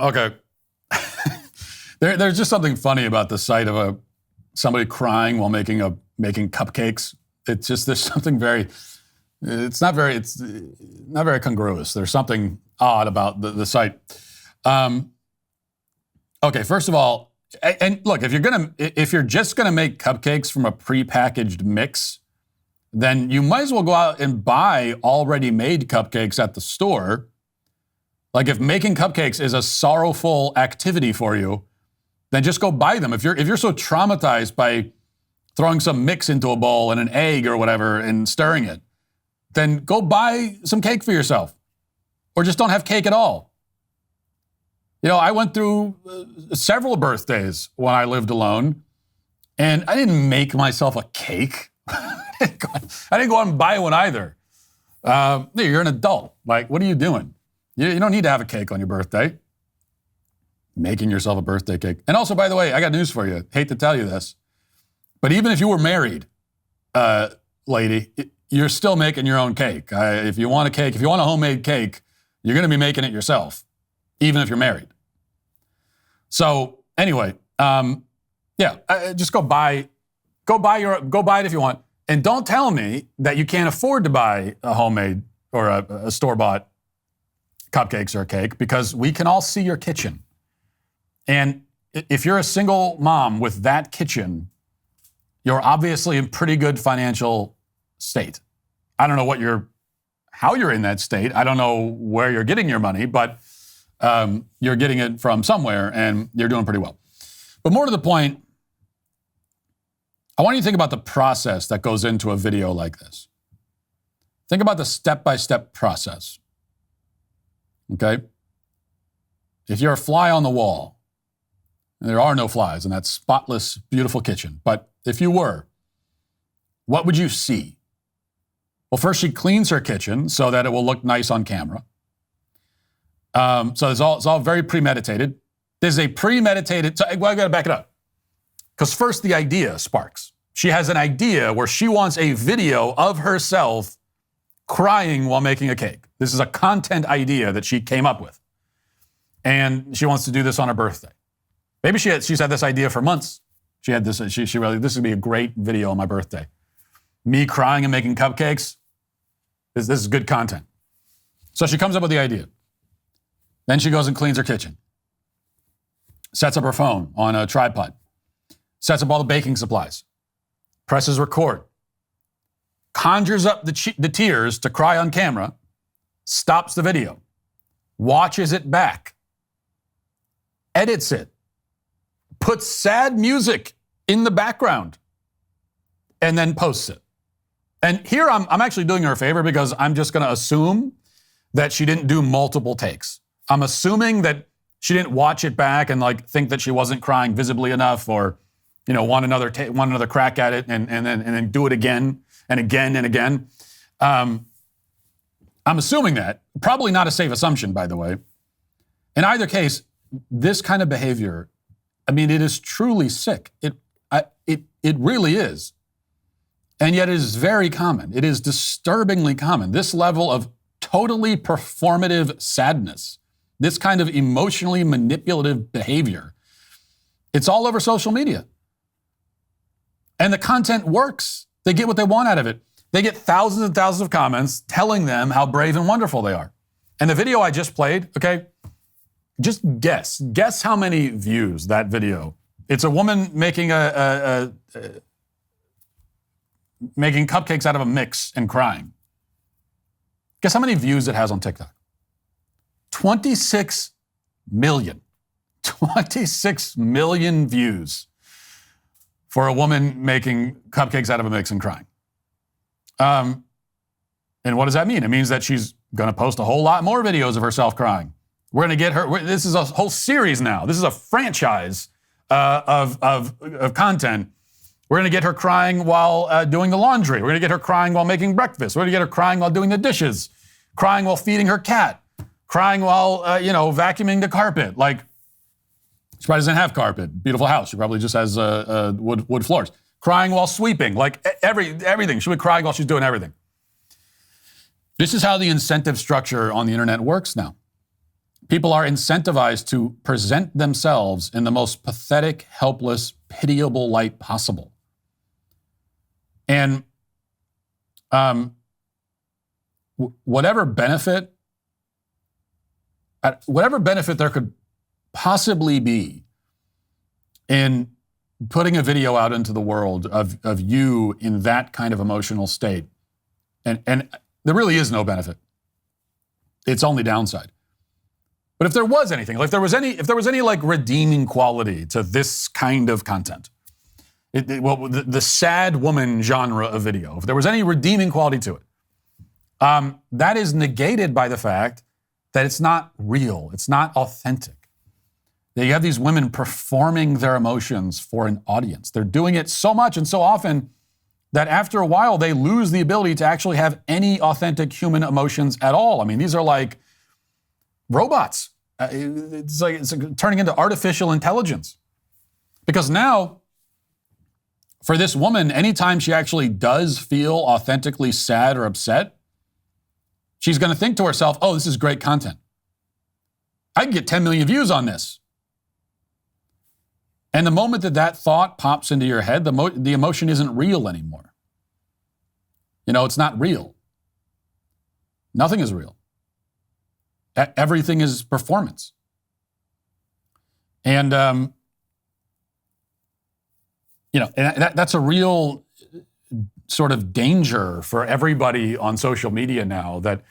Okay. There's just something funny about the sight of somebody crying while making cupcakes. It's just, there's something it's not very congruous. There's something odd about the sight. Okay, first of all, and look, if you're just gonna make cupcakes from a prepackaged mix, then you might as well go out and buy already made cupcakes at the store. Like, if making cupcakes is a sorrowful activity for you, then just go buy them. If you're so traumatized by throwing some mix into a bowl and an egg or whatever and stirring it, then go buy some cake for yourself, or just don't have cake at all. I went through several birthdays when I lived alone, And I didn't make myself a cake. I didn't go out and buy one either. You're an adult. Like, what are you doing? You don't need to have a cake on your birthday. Making yourself a birthday cake. And also, by the way, I got news for you. Hate to tell you this, but even if you were married, lady, you're still making your own cake. If you want a cake, if you want a homemade cake, you're going to be making it yourself, even if you're married. So anyway, just go buy it if you want. And don't tell me that you can't afford to buy a homemade or a store-bought cupcakes or a cake, because we can all see your kitchen. And if you're a single mom with that kitchen, you're obviously in pretty good financial state. I don't know how you're in that state. I don't know where you're getting your money, but you're getting it from somewhere and you're doing pretty well. But more to the point, I want you to think about the process that goes into a video like this. Think about the step-by-step process. Okay? If you're a fly on the wall, and there are no flies in that spotless, beautiful kitchen, but if you were, what would you see? Well, first she cleans her kitchen so that it will look nice on camera. So it's all very premeditated. There's a premeditated, I got to back it up. Because first the idea sparks. She has an idea where she wants a video of herself crying while making a cake. This is a content idea that she came up with. And she wants to do this on her birthday. Maybe she's had this idea for months. She had this, she really, this would be a great video on my birthday. Me crying and making cupcakes. This is good content. So she comes up with the idea. Then she goes and cleans her kitchen. Sets up her phone on a tripod. Sets up all the baking supplies. Presses record. Conjures up the tears to cry on camera. Stops the video. Watches it back. Edits it. Puts sad music in the background. And then posts it. And here I'm actually doing her a favor, because I'm just going to assume that she didn't do multiple takes. I'm assuming that she didn't watch it back and think that she wasn't crying visibly enough, or want another crack at it and then do it again and again and again. I'm assuming that. Probably not a safe assumption, by the way. In either case, this kind of behavior, it is truly sick. It really is. And yet it is very common. It is disturbingly common. This level of totally performative sadness, this kind of emotionally manipulative behavior, it's all over social media. And the content works. They get what they want out of it. They get thousands and thousands of comments telling them how brave and wonderful they are. And the video I just played, okay, just guess. Guess how many views that video. It's a woman making making cupcakes out of a mix and crying. Guess how many views it has on TikTok? 26 million. 26 million views for a woman making cupcakes out of a mix and crying. And what does that mean? It means that she's going to post a whole lot more videos of herself crying. We're going to get her. This is a whole series now. This is a franchise of content. We're going to get her crying while doing the laundry. We're going to get her crying while making breakfast. We're going to get her crying while doing the dishes, crying while feeding her cat, crying while, vacuuming the carpet. She probably doesn't have carpet. Beautiful house. She probably just has wood floors. Crying while sweeping. Everything. She'll be crying while she's doing everything. This is how the incentive structure on the internet works now. People are incentivized to present themselves in the most pathetic, helpless, pitiable light possible. And whatever benefit there could possibly be in putting a video out into the world of you in that kind of emotional state, and there really is no benefit. It's only downside. But if there was anything, if there was any redeeming quality to this kind of content, the sad woman genre of video, if there was any redeeming quality to it, that is negated by the fact that it's not real, it's not authentic. They have these women performing their emotions for an audience. They're doing it so much and so often that after a while, they lose the ability to actually have any authentic human emotions at all. I mean, these are like robots. It's turning into artificial intelligence. Because now, for this woman, anytime she actually does feel authentically sad or upset, she's going to think to herself, oh, this is great content. I can get 10 million views on this. And the moment that that thought pops into your head, the emotion isn't real anymore. You know, it's not real. Nothing is real. Everything is performance. And, that's a real sort of danger for everybody on social media now, that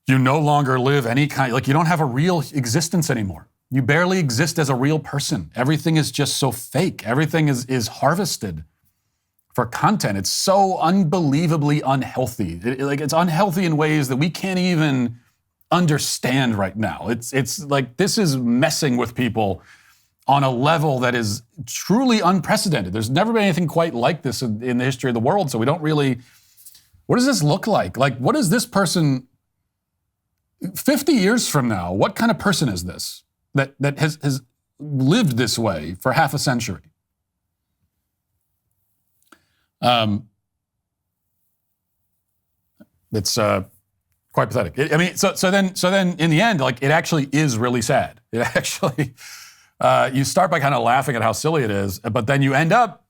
you no longer live any kind, like you don't have a real existence anymore. You barely exist as a real person. Everything is just so fake. Everything is harvested for content. It's so unbelievably unhealthy. It's unhealthy in ways that we can't even understand right now. It's like this is messing with people on a level that is truly unprecedented. There's never been anything quite like this in the history of the world. So we don't really, what does this look like? Like, what is this person 50 years from now? What kind of person is this that has lived this way for half a century? It's quite pathetic. So then in the end, like, it actually is really sad. It actually, you start by kind of laughing at how silly it is, but then you end up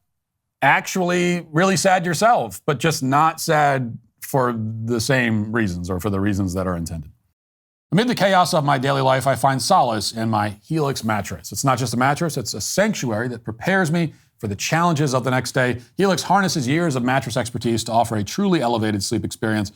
actually really sad yourself, but just not sad for the same reasons or for the reasons that are intended. Amid the chaos of my daily life, I find solace in my Helix mattress. It's not just a mattress, it's a sanctuary that prepares me for the challenges of the next day. Helix harnesses years of mattress expertise to offer a truly elevated sleep experience.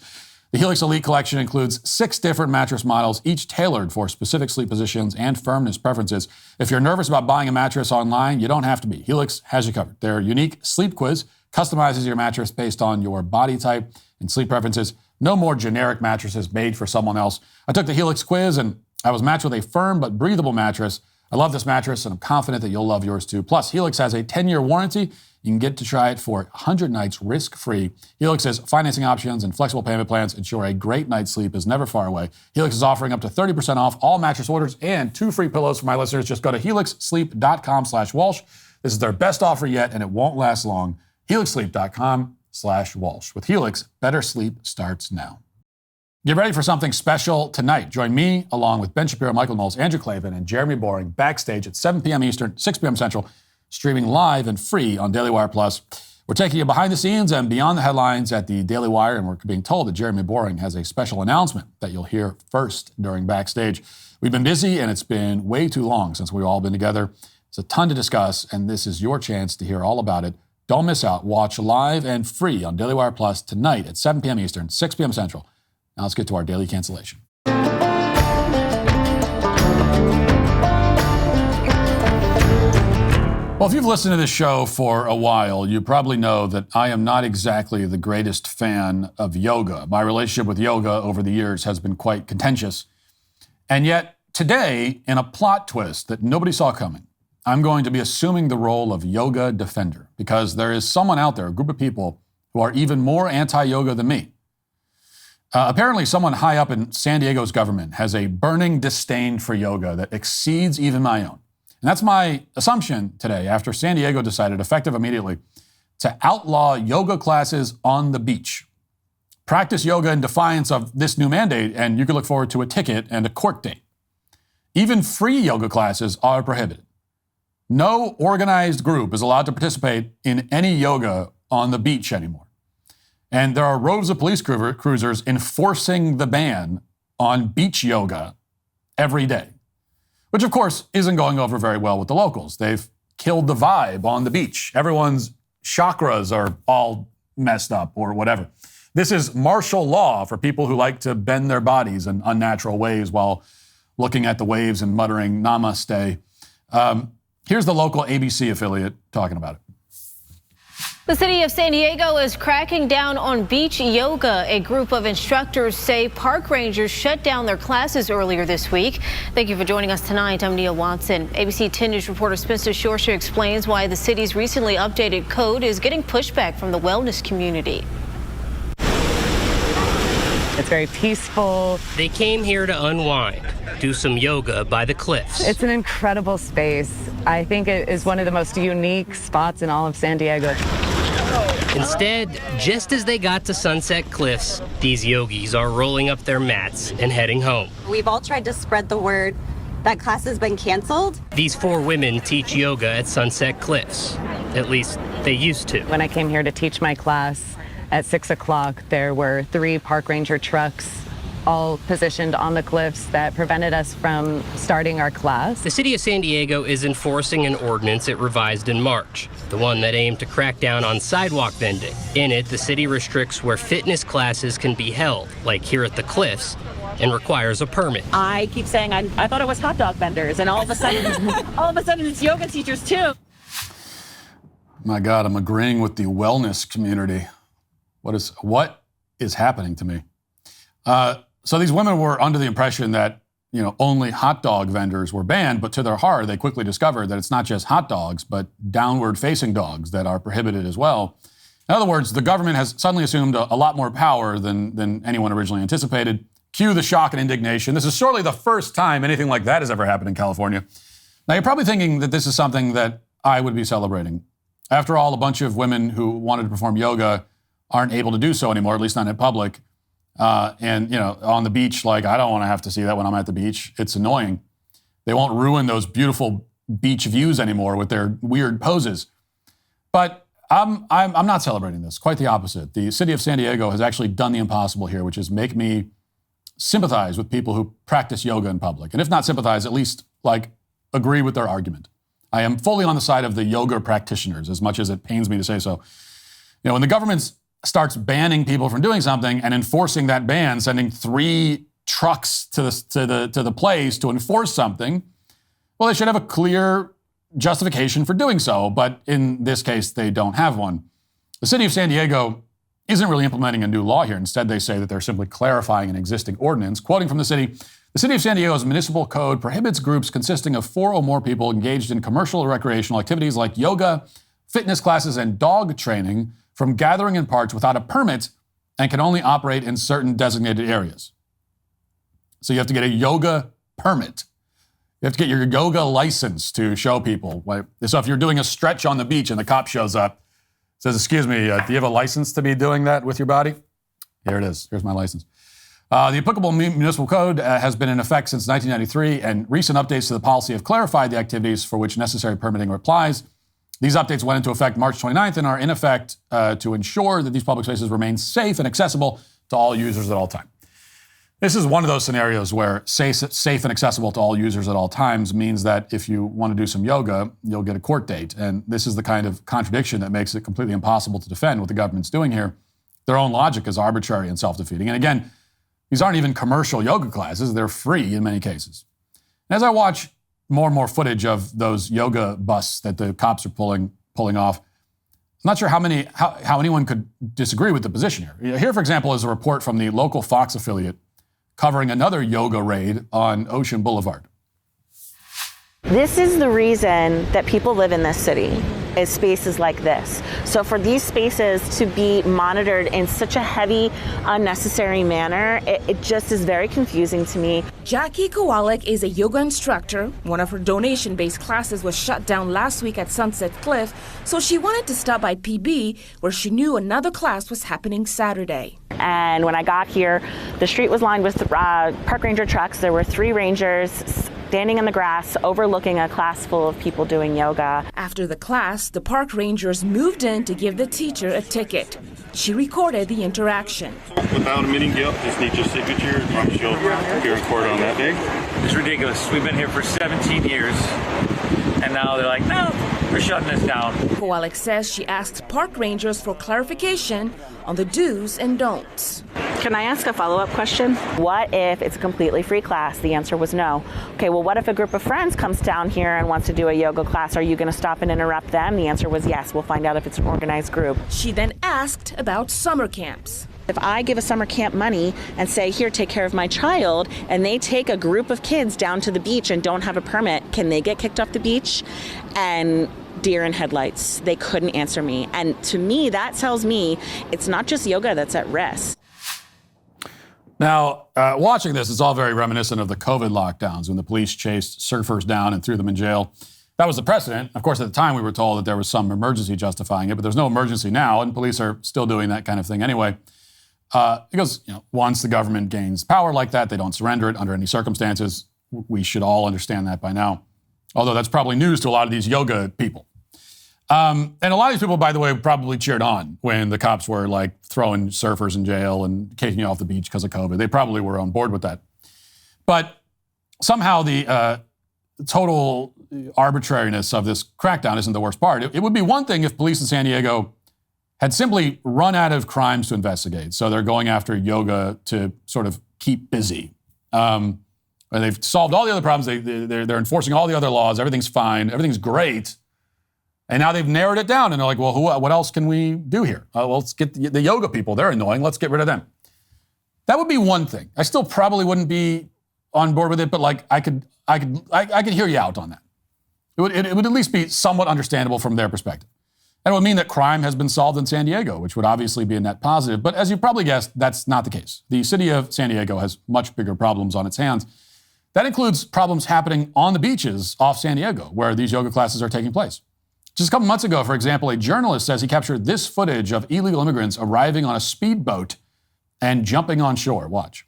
The Helix Elite Collection includes 6 different mattress models, each tailored for specific sleep positions and firmness preferences. If you're nervous about buying a mattress online, you don't have to be. Helix has you covered. Their unique sleep quiz customizes your mattress based on your body type and sleep preferences. No more generic mattresses made for someone else. I took the Helix quiz and I was matched with a firm but breathable mattress. I love this mattress and I'm confident that you'll love yours too. Plus, Helix has a 10-year warranty. You can get to try it for 100 nights risk-free. Helix's financing options and flexible payment plans ensure a great night's sleep is never far away. Helix is offering up to 30% off all mattress orders and 2 free pillows for my listeners. Just go to helixsleep.com/Walsh. This is their best offer yet, and it won't last long. helixsleep.com/Walsh. With Helix, better sleep starts now. Get ready for something special tonight. Join me, along with Ben Shapiro, Michael Knowles, Andrew Klavan, and Jeremy Boring, backstage at 7 p.m. Eastern, 6 p.m. Central, streaming live and free on Daily Wire Plus. We're taking you behind the scenes and beyond the headlines at the Daily Wire, and we're being told that Jeremy Boring has a special announcement that you'll hear first during backstage. We've been busy, and it's been way too long since we've all been together. It's a ton to discuss, and this is your chance to hear all about it. Don't miss out. Watch live and free on Daily Wire Plus tonight at 7 p.m. Eastern, 6 p.m. Central. Now let's get to our daily cancellation. Well, if you've listened to this show for a while, you probably know that I am not exactly the greatest fan of yoga. My relationship with yoga over the years has been quite contentious. And yet, today, in a plot twist that nobody saw coming, I'm going to be assuming the role of yoga defender because there is someone out there, a group of people, who are even more anti-yoga than me. Apparently, someone high up in San Diego's government has a burning disdain for yoga that exceeds even my own. And that's my assumption today after San Diego decided, effective immediately, to outlaw yoga classes on the beach. Practice yoga in defiance of this new mandate, and you can look forward to a ticket and a court date. Even free yoga classes are prohibited. No organized group is allowed to participate in any yoga on the beach anymore. And there are rows of police cruisers enforcing the ban on beach yoga every day, which of course isn't going over very well with the locals. They've killed the vibe on the beach. Everyone's chakras are all messed up or whatever. This is martial law for people who like to bend their bodies in unnatural ways while looking at the waves and muttering namaste. Here's the local ABC affiliate talking about it. The city of San Diego is cracking down on beach yoga. A group of instructors say park rangers shut down their classes earlier this week. Thank you for joining us tonight. I'm Neil Watson. ABC 10 News reporter Spencer Shorsha explains why the city's recently updated code is getting pushback from the wellness community. It's very peaceful. They came here to unwind, do some yoga by the cliffs. It's an incredible space. I think it is one of the most unique spots in all of San Diego. Instead, just as they got to Sunset Cliffs, these yogis are rolling up their mats and heading home. We've all tried to spread the word that class has been canceled. These 4 women teach yoga at Sunset Cliffs. At least they used to. When I came here to teach my class at 6 o'clock, there were 3 park ranger trucks all positioned on the cliffs that prevented us from starting our class. The city of San Diego is enforcing an ordinance it revised in March, the one that aimed to crack down on sidewalk vending. In it, the city restricts where fitness classes can be held, like here at the cliffs, and requires a permit. I keep saying I thought it was hot dog vendors, and all of a sudden it's yoga teachers too. My God, I'm agreeing with the wellness community. What is happening to me? So these women were under the impression that, only hot dog vendors were banned, but to their horror, they quickly discovered that it's not just hot dogs, but downward-facing dogs that are prohibited as well. In other words, the government has suddenly assumed a lot more power than anyone originally anticipated. Cue the shock and indignation. This is surely the first time anything like that has ever happened in California. Now, you're probably thinking that this is something that I would be celebrating. After all, a bunch of women who wanted to perform yoga aren't able to do so anymore, at least not in public. And on the beach, I don't want to have to see that when I'm at the beach. It's annoying. They won't ruin those beautiful beach views anymore with their weird poses. But I'm not celebrating this. Quite the opposite. The city of San Diego has actually done the impossible here, which is make me sympathize with people who practice yoga in public. And if not sympathize, at least agree with their argument. I am fully on the side of the yoga practitioners, as much as it pains me to say so. When the government starts banning people from doing something and enforcing that ban, sending 3 trucks to the place to enforce something, well, they should have a clear justification for doing so. But in this case, they don't have one. The city of San Diego isn't really implementing a new law here. Instead, they say that they're simply clarifying an existing ordinance. Quoting from the city of San Diego's municipal code prohibits groups consisting of 4 or more people engaged in commercial or recreational activities like yoga, fitness classes, and dog training from gathering in parks without a permit and can only operate in certain designated areas. So you have to get a yoga permit. You have to get your yoga license to show people. So if you're doing a stretch on the beach and the cop shows up, says, "Excuse me, do you have a license to be doing that with your body?" Here it is. Here's my license. The applicable municipal code has been in effect since 1993, and recent updates to the policy have clarified the activities for which necessary permitting applies. These updates went into effect March 29th and are in effect to ensure that these public spaces remain safe and accessible to all users at all times. This is one of those scenarios where safe and accessible to all users at all times means that if you want to do some yoga, you'll get a court date. And this is the kind of contradiction that makes it completely impossible to defend what the government's doing here. Their own logic is arbitrary and self-defeating. And again, these aren't even commercial yoga classes. They're free in many cases. And as I watch more and more footage of those yoga busts that the cops are pulling off, I'm not sure how anyone could disagree with the position here. Here, for example, is a report from the local Fox affiliate covering another yoga raid on Ocean Boulevard. This is the reason that people live in this city, is spaces like this. So for these spaces to be monitored in such a heavy, unnecessary manner, it just is very confusing to me. Jackie Kowalik is a yoga instructor. One of her donation-based classes was shut down last week at Sunset Cliff, so she wanted to stop by PB, where she knew another class was happening Saturday. And when I got here, the street was lined with park ranger trucks. There were 3 rangers standing in the grass overlooking a class full of people doing yoga. After the class, the park rangers moved in to give the teacher a ticket. She recorded the interaction. Without admitting guilt, just need your signature. I promise you'll be recorded on that day. It's ridiculous. We've been here for 17 years, and now they're like, no, we're shutting this down. Kowalik says she asked park rangers for clarification on the do's and don'ts. Can I ask a follow-up question? What if it's a completely free class? The answer was no. Okay, well, what if a group of friends comes down here and wants to do a yoga class? Are you going to stop and interrupt them? The answer was yes. We'll find out if it's an organized group. She then asked about summer camps. If I give a summer camp money and say, here, take care of my child, and they take a group of kids down to the beach and don't have a permit, can they get kicked off the beach? And deer in headlights, they couldn't answer me. And to me, that tells me it's not just yoga that's at risk. Now, watching this, it's all very reminiscent of the COVID lockdowns when the police chased surfers down and threw them in jail. That was the precedent. Of course, at the time, we were told that there was some emergency justifying it, but there's no emergency now, and police are still doing that kind of thing anyway. Because once the government gains power like that, they don't surrender it under any circumstances. We should all understand that by now. Although that's probably news to a lot of these yoga people. And a lot of these people, by the way, probably cheered on when the cops were like throwing surfers in jail and kicking you off the beach because of COVID. They probably were on board with that. But somehow the total arbitrariness of this crackdown isn't the worst part. It would be one thing if police in San Diego had simply run out of crimes to investigate. So they're going after yoga to sort of keep busy. And they've solved all the other problems. They're enforcing all the other laws. Everything's fine. Everything's great. And now they've narrowed it down, and they're like, well, what else can we do here? Well, let's get the yoga people. They're annoying. Let's get rid of them. That would be one thing. I still probably wouldn't be on board with it, but like I could hear you out on that. It would at least be somewhat understandable from their perspective. And it would mean that crime has been solved in San Diego, which would obviously be a net positive. But as you probably guessed, that's not the case. The city of San Diego has much bigger problems on its hands. That includes problems happening on the beaches off San Diego, where these yoga classes are taking place. Just a couple months ago, for example, a journalist says he captured this footage of illegal immigrants arriving on a speedboat and jumping on shore. Watch.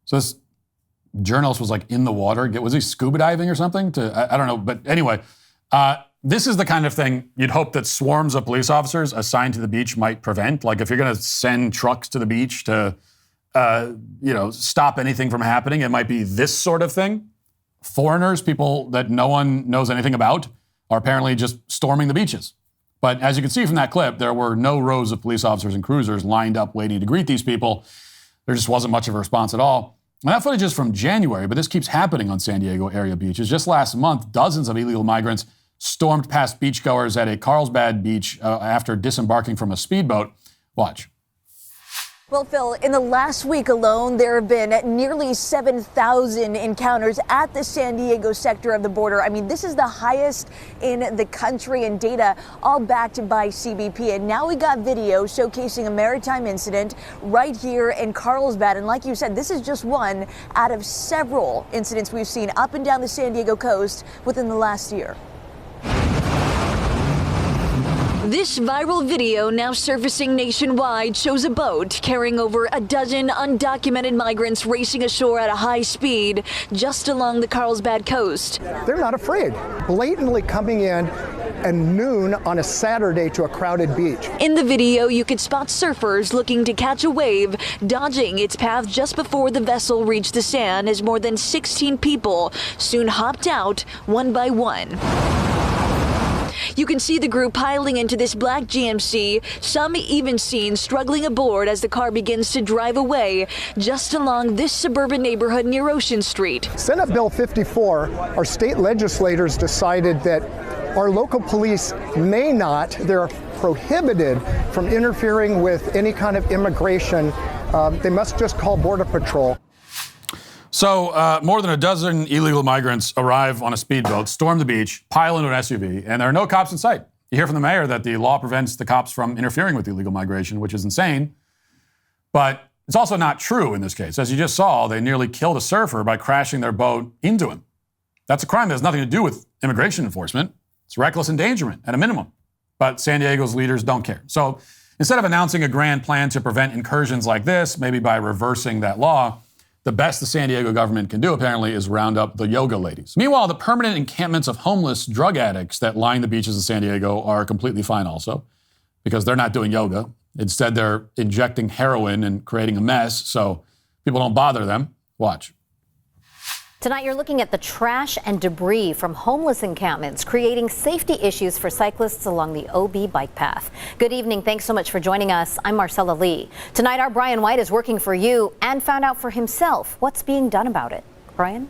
So this journalist was like in the water. Was he scuba diving or something? I don't know. But anyway, this is the kind of thing you'd hope that swarms of police officers assigned to the beach might prevent. Like if you're going to send trucks to the beach to, stop anything from happening, it might be this sort of thing. Foreigners, people that no one knows anything about, are apparently just storming the beaches. But as you can see from that clip, there were no rows of police officers and cruisers lined up waiting to greet these people. There just wasn't much of a response at all. And that footage is from January, but this keeps happening on San Diego area beaches. Just last month, dozens of illegal migrants stormed past beachgoers at a Carlsbad beach after disembarking from a speedboat. Watch. Well, Phil, in the last week alone, there have been nearly 7,000 encounters at the San Diego sector of the border. I mean, this is the highest in the country, and data all backed by CBP. And now we got video showcasing a maritime incident right here in Carlsbad. And like you said, this is just one out of several incidents we've seen up and down the San Diego coast within the last year. This viral video, now surfacing nationwide, shows a boat carrying over a dozen undocumented migrants racing ashore at a high speed just along the Carlsbad coast. They're not afraid. Blatantly coming in at noon on a Saturday to a crowded beach. In the video, you could spot surfers looking to catch a wave, dodging its path just before the vessel reached the sand as more than 16 people soon hopped out one by one. You can see the group piling into this black GMC, some even seen struggling aboard as the car begins to drive away just along this suburban neighborhood near Ocean Street. Senate Bill 54, our state legislators decided that our local police may not, they're prohibited from interfering with any kind of immigration. They must just call Border Patrol. So more than a dozen illegal migrants arrive on a speedboat, storm the beach, pile into an SUV, and there are no cops in sight. You hear from the mayor that the law prevents the cops from interfering with illegal migration, which is insane. But it's also not true in this case. As you just saw, they nearly killed a surfer by crashing their boat into him. That's a crime that has nothing to do with immigration enforcement. It's reckless endangerment at a minimum. But San Diego's leaders don't care. So instead of announcing a grand plan to prevent incursions like this, maybe by reversing that law, the best the San Diego government can do, apparently, is round up the yoga ladies. Meanwhile, the permanent encampments of homeless drug addicts that line the beaches of San Diego are completely fine also, because they're not doing yoga. Instead, they're injecting heroin and creating a mess so people don't bother them. Watch. Tonight, you're looking at the trash and debris from homeless encampments, creating safety issues for cyclists along the OB bike path. Good evening. Thanks so much for joining us. I'm Marcella Lee. Tonight, our Brian White is working for you and found out for himself what's being done about it. Brian?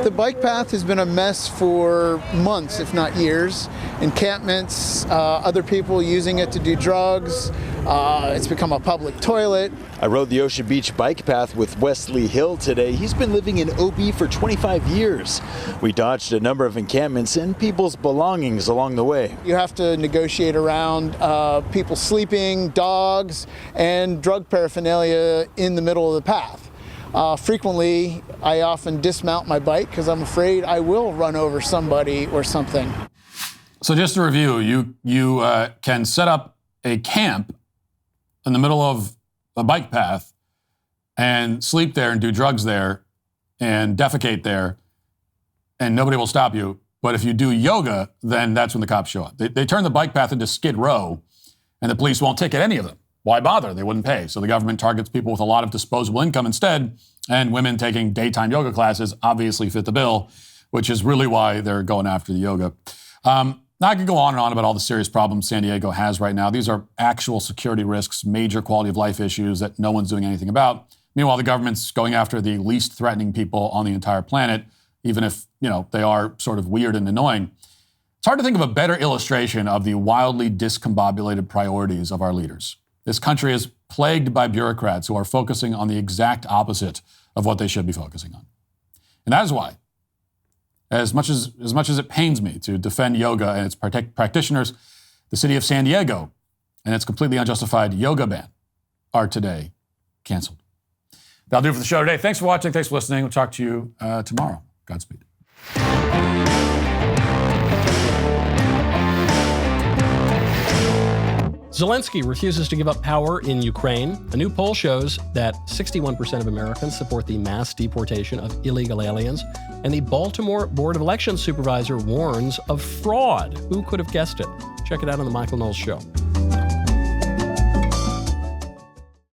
The bike path has been a mess for months, if not years. Encampments, other people using it to do drugs. It's become a public toilet. I rode the Ocean Beach bike path with Wesley Hill today. He's been living in OB for 25 years. We dodged a number of encampments and people's belongings along the way. You have to negotiate around people sleeping, dogs, and drug paraphernalia in the middle of the path. Frequently, I often dismount my bike because I'm afraid I will run over somebody or something. So just to review, you can set up a camp in the middle of a bike path and sleep there and do drugs there and defecate there, and nobody will stop you. But if you do yoga, then that's when the cops show up. They turn the bike path into Skid Row, and the police won't ticket any of them. Why bother? They wouldn't pay. So the government targets people with a lot of disposable income instead, and women taking daytime yoga classes obviously fit the bill, which is really why they're going after the yoga. Now I could go on and on about all the serious problems San Diego has right now. These are actual security risks, major quality of life issues that no one's doing anything about. Meanwhile, the government's going after the least threatening people on the entire planet, even if, they are sort of weird and annoying. It's hard to think of a better illustration of the wildly discombobulated priorities of our leaders. This country is plagued by bureaucrats who are focusing on the exact opposite of what they should be focusing on. And that is why, as much as it pains me to defend yoga and its practitioners, the city of San Diego and its completely unjustified yoga ban are today canceled. That'll do it for the show today. Thanks for watching. Thanks for listening. We'll talk to you tomorrow. Godspeed. Zelensky refuses to give up power in Ukraine. A new poll shows that 61% of Americans support the mass deportation of illegal aliens. And the Baltimore Board of Elections supervisor warns of fraud. Who could have guessed it? Check it out on The Michael Knowles Show.